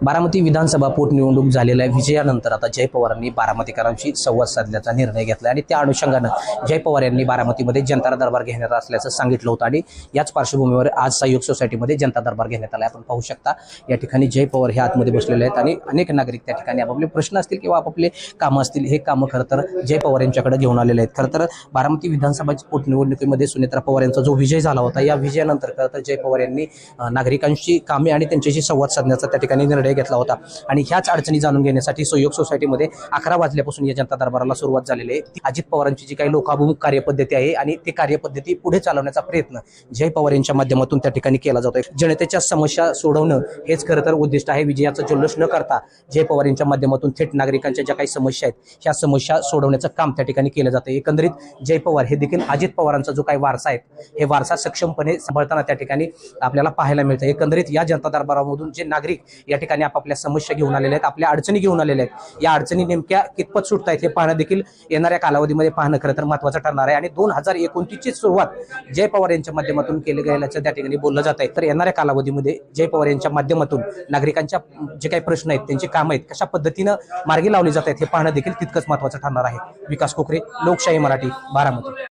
बारामती विधानसभा पोटनिवडणूक झालेल्या विजयानंतर आता जय पवारांनी बारामतीकरांशी संवाद साधण्याचा निर्णय घेतला आणि त्या अनुषंगानं जय पवार यांनी बारामतीमध्ये जनता दरबार घेण्यात असल्याचं सांगितलं होतं आणि याच पार्श्वभूमीवर आज सहयोग सोसायटीमध्ये जनता दरबार घेण्यात आला. आपण पाहू शकता या ठिकाणी जय पवार हे आतमध्ये बसलेले आहेत आणि अनेक नागरिक त्या ठिकाणी आपापले प्रश्न असतील किंवा आपापले कामं असतील हे कामं खरं तर जय पवार यांच्याकडे घेऊन आलेले आहेत. खरं तर बारामती विधानसभा पोटनिवडणुकीमध्ये सुनेत्रा पवार यांचा जो विजय झाला होता या विजयानंतर खरं तर जय पवार यांनी नागरिकांची कामे आणि त्यांच्याशी संवाद साधण्याचा त्या ठिकाणी निर्णय घेतला होता आणि ह्याच अडचणी जाणून घेण्यासाठी सहयोग सोसायटीमध्ये 11 वाजल्यापासून या जनता दरबाराला सुरुवात झालेली आहे. अजित पवारांची जी काही लोकाभिमुख कार्यपद्धती आहे आणि ती कार्यपद्धती पुढे चालवण्याचा प्रयत्न जय पवार यांच्या माध्यमातून त्या ठिकाणी केला जातोय. जनतेच्या समस्या सोडवणं हेच खरं तर उद्दिष्ट आहे. विजयाचा जल्लोष न करता जय पवार यांच्या माध्यमातून थेट नागरिकांच्या ज्या काही समस्या आहेत ह्या समस्या सोडवण्याचं काम त्या ठिकाणी केलं जातं. एकंदरीत जय पवार हे देखील अजित पवारांचा जो काही वारसा आहे हे वारसा सक्षमपणे सांभाळताना त्या ठिकाणी आपल्याला पाहायला मिळतं. एकंदरीत या जनता दरबारामधून जे नागरिक या ठिकाणी आपापल्या समस्या घेऊन आलेल्या आहेत, आपल्या अडचणी घेऊन आलेल्या आहेत, या अडचणी नेमक्या कितपत सुटत आहेत हे पाहणं देखील येणाऱ्या कालावधीमध्ये पाहणं खरं तर महत्त्वाचं ठरणार आहे. आणि 2029 ची सुरुवात जय पवार यांच्या माध्यमातून केली गेल्याचं त्या ठिकाणी बोललं जात आहे. तर येणाऱ्या कालावधीमध्ये जय पवार यांच्या माध्यमातून नागरिकांच्या जे काही प्रश्न आहेत, त्यांची कामं आहेत, कशा पद्धतीनं मार्गी लावली जात आहेत हे पाहणं देखील तितकंच महत्त्वाचं ठरणार आहे. विकास कोकरे, लोकशाही मराठी, बारामती.